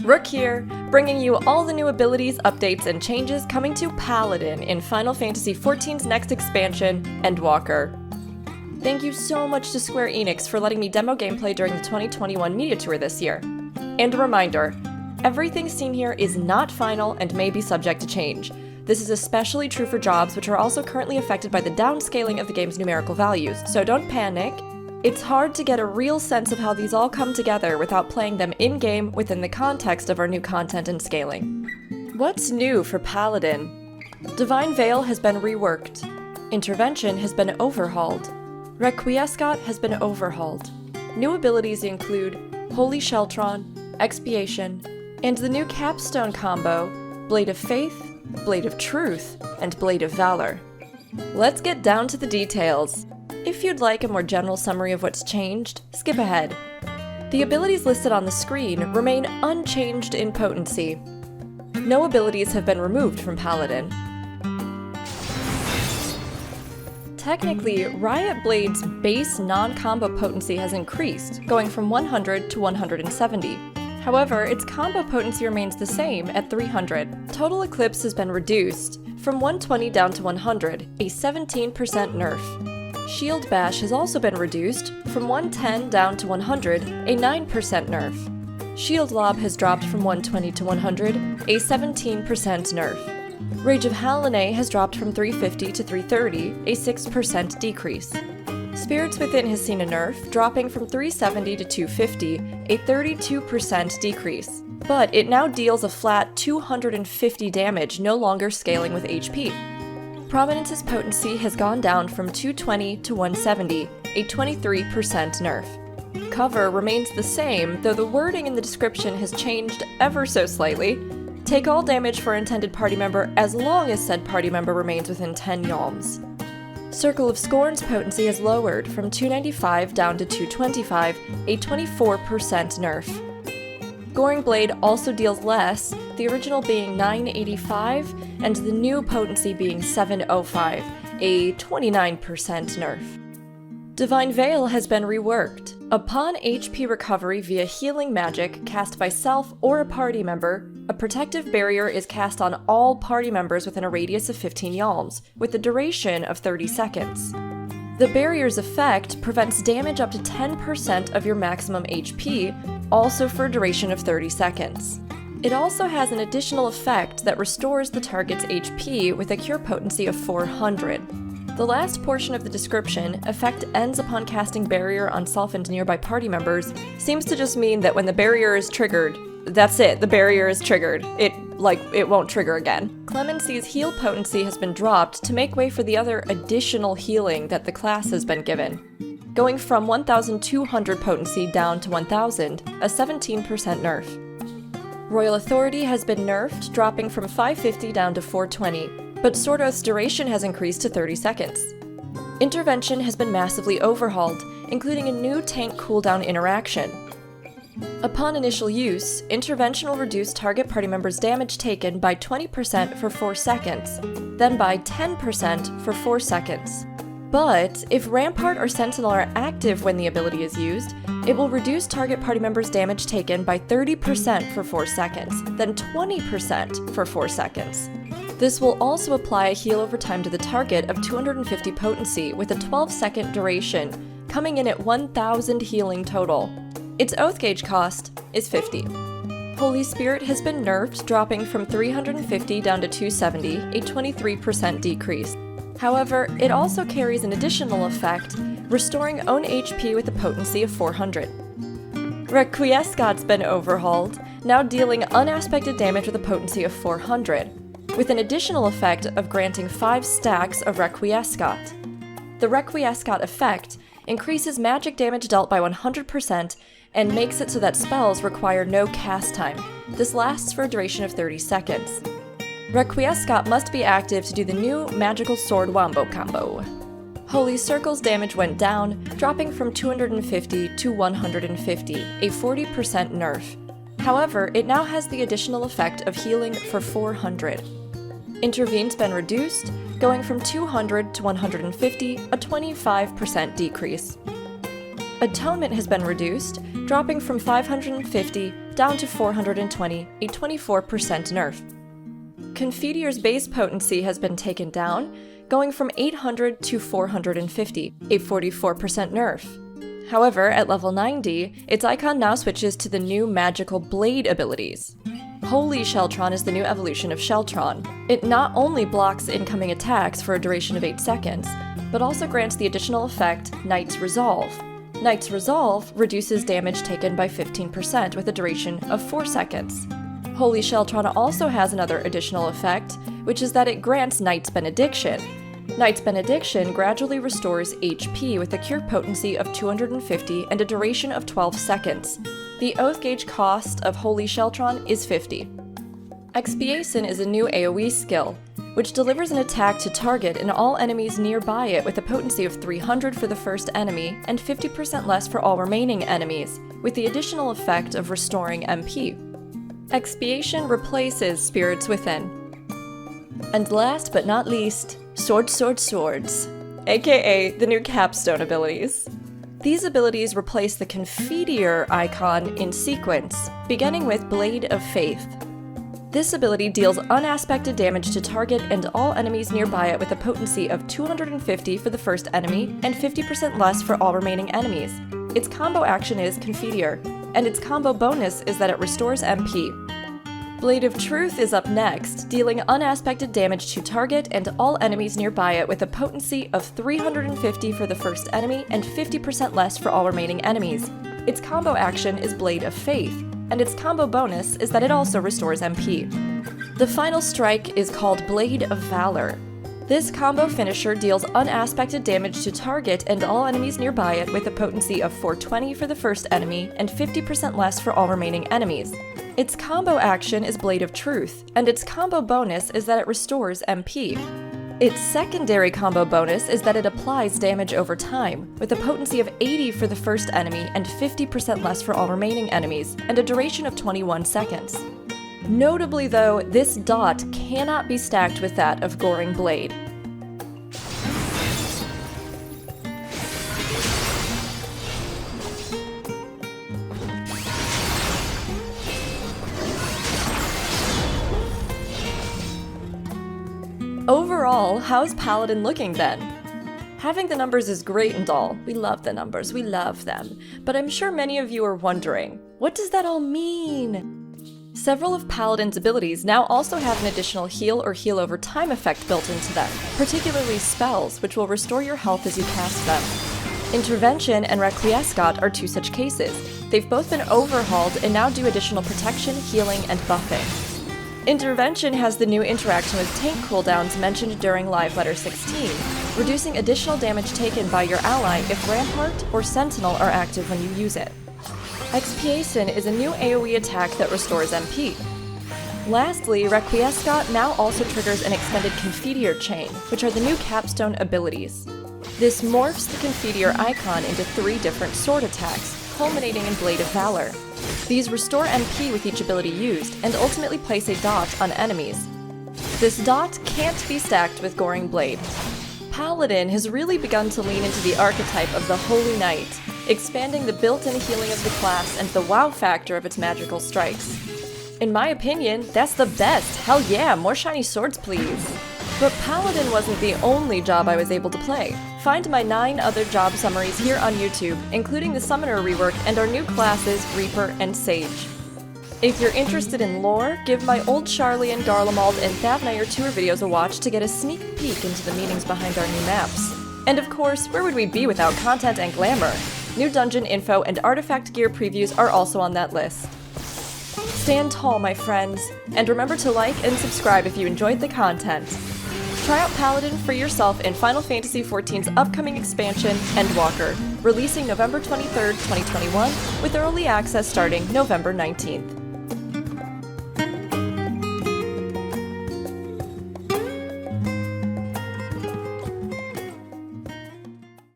Rook here, bringing you all the new abilities, updates, and changes coming to Paladin in Final Fantasy XIV's next expansion, Endwalker. Thank you so much to Square Enix for letting me demo gameplay during the 2021 Media Tour this year. And a reminder, everything seen here is not final and may be subject to change. This is especially true for jobs which are also currently affected by the downscaling of the game's numerical values, so don't panic. It's hard to get a real sense of how these all come together without playing them in-game within the context of our new content and scaling. What's new for Paladin? Divine Veil has been reworked. Intervention has been overhauled. Requiescat has been overhauled. New abilities include Holy Sheltron, Expiation, and the new Capstone combo, Blade of Faith, Blade of Truth, and Blade of Valor. Let's get down to the details. If you'd like a more general summary of what's changed, skip ahead. The abilities listed on the screen remain unchanged in potency. No abilities have been removed from Paladin. Technically, Riot Blade's base non-combo potency has increased, going from 100 to 170. However, its combo potency remains the same at 300. Total Eclipse has been reduced, from 120 down to 100, a 17% nerf. Shield Bash has also been reduced, from 110 down to 100, a 9% nerf. Shield Lob has dropped from 120 to 100, a 17% nerf. Rage of Hallownay has dropped from 350 to 330, a 6% decrease. Spirits Within has seen a nerf, dropping from 370 to 250, a 32% decrease. But it now deals a flat 250 damage, no longer scaling with HP. Prominence's potency has gone down from 220 to 170, a 23% nerf. Cover remains the same, though the wording in the description has changed ever so slightly. Take all damage for intended party member as long as said party member remains within 10 yalms. Circle of Scorn's potency has lowered from 295 down to 225, a 24% nerf. Goring Blade also deals less, the original being 985, and the new potency being 705, a 29% nerf. Divine Veil has been reworked. Upon HP recovery via healing magic cast by self or a party member, a protective barrier is cast on all party members within a radius of 15 yalms, with a duration of 30 seconds. The barrier's effect prevents damage up to 10% of your maximum HP, also for a duration of 30 seconds. It also has an additional effect that restores the target's HP with a cure potency of 400. The last portion of the description, effect ends upon casting barrier on self and nearby party members, seems to just mean that when the barrier is triggered, that's it, the barrier is triggered. It won't trigger again. Clemency's heal potency has been dropped to make way for the other additional healing that the class has been given. Going from 1,200 potency down to 1,000, a 17% nerf. Royal Authority has been nerfed, dropping from 550 down to 420, but Sword Oath's duration has increased to 30 seconds. Intervention has been massively overhauled, including a new tank cooldown interaction. Upon initial use, Intervention will reduce target party members' damage taken by 20% for 4 seconds, then by 10% for 4 seconds. But if Rampart or Sentinel are active when the ability is used, it will reduce target party members' damage taken by 30% for 4 seconds, then 20% for 4 seconds. This will also apply a heal over time to the target of 250 potency with a 12-second duration, coming in at 1,000 healing total. Its oath gauge cost is 50. Holy Spirit has been nerfed, dropping from 350 down to 270, a 23% decrease. However, it also carries an additional effect, restoring own HP with a potency of 400. Requiescat's been overhauled, now dealing unaspected damage with a potency of 400, with an additional effect of granting 5 stacks of Requiescat. The Requiescat effect increases magic damage dealt by 100% and makes it so that spells require no cast time. This lasts for a duration of 30 seconds. Requiescat must be active to do the new Magical Sword Wombo combo. Holy Circle's damage went down, dropping from 250 to 150, a 40% nerf. However, it now has the additional effect of healing for 400. Intervene's been reduced, going from 200 to 150, a 25% decrease. Atonement has been reduced, dropping from 550 down to 420, a 24% nerf. Confiteor's base potency has been taken down, going from 800 to 450, a 44% nerf. However, at level 90, its icon now switches to the new magical blade abilities. Holy Sheltron is the new evolution of Sheltron. It not only blocks incoming attacks for a duration of 8 seconds, but also grants the additional effect Knight's Resolve. Knight's Resolve reduces damage taken by 15% with a duration of 4 seconds. Holy Sheltron also has another additional effect, which is that it grants Knight's Benediction. Knight's Benediction gradually restores HP with a cure potency of 250 and a duration of 12 seconds. The oath gauge cost of Holy Sheltron is 50. Expiation is a new AoE skill, which delivers an attack to target and all enemies nearby it with a potency of 300 for the first enemy and 50% less for all remaining enemies, with the additional effect of restoring MP. Expiation replaces Spirits Within. And last but not least, Swords, aka the new Capstone Abilities. These abilities replace the Confiteor icon in sequence, beginning with Blade of Faith. This ability deals unaspected damage to target and all enemies nearby it with a potency of 250 for the first enemy and 50% less for all remaining enemies. Its combo action is Confiteor, and its combo bonus is that it restores MP. Blade of Truth is up next, dealing unaspected damage to target and all enemies nearby it with a potency of 350 for the first enemy and 50% less for all remaining enemies. Its combo action is Blade of Faith, and its combo bonus is that it also restores MP. The final strike is called Blade of Valor. This combo finisher deals unaspected damage to target and all enemies nearby it with a potency of 420 for the first enemy and 50% less for all remaining enemies. Its combo action is Blade of Truth, and its combo bonus is that it restores MP. Its secondary combo bonus is that it applies damage over time, with a potency of 80 for the first enemy and 50% less for all remaining enemies, and a duration of 21 seconds. Notably though, this dot cannot be stacked with that of Goring Blade. Overall, how's Paladin looking then? Having the numbers is great and all. We love the numbers, we love them. But I'm sure many of you are wondering, what does that all mean? Several of Paladin's abilities now also have an additional heal or heal over time effect built into them, particularly spells, which will restore your health as you cast them. Intervention and Requiescat are two such cases. They've both been overhauled and now do additional protection, healing, and buffing. Intervention has the new interaction with tank cooldowns mentioned during Live Letter 16, reducing additional damage taken by your ally if Rampart or Sentinel are active when you use it. Expiation is a new AoE attack that restores MP. Lastly, Requiescat now also triggers an extended Confiteor chain, which are the new Capstone Abilities. This morphs the Confiteor icon into 3 different sword attacks, culminating in Blade of Valor. These restore MP with each ability used, and ultimately place a dot on enemies. This dot can't be stacked with Goring Blade. Paladin has really begun to lean into the archetype of the Holy Knight, expanding the built-in healing of the class and the wow factor of its magical strikes. In my opinion, that's the best! Hell yeah, more shiny swords please! But Paladin wasn't the only job I was able to play. Find my 9 other job summaries here on YouTube, including the Summoner rework and our new classes, Reaper and Sage. If you're interested in lore, give my old Charlian, Garlemald, and Thavnair tour videos a watch to get a sneak peek into the meanings behind our new maps. And of course, where would we be without content and glamour? New dungeon info and artifact gear previews are also on that list. Stand tall, my friends, and remember to like and subscribe if you enjoyed the content. Try out Paladin for yourself in Final Fantasy XIV's upcoming expansion, Endwalker, releasing November 23rd, 2021, with early access starting November 19th.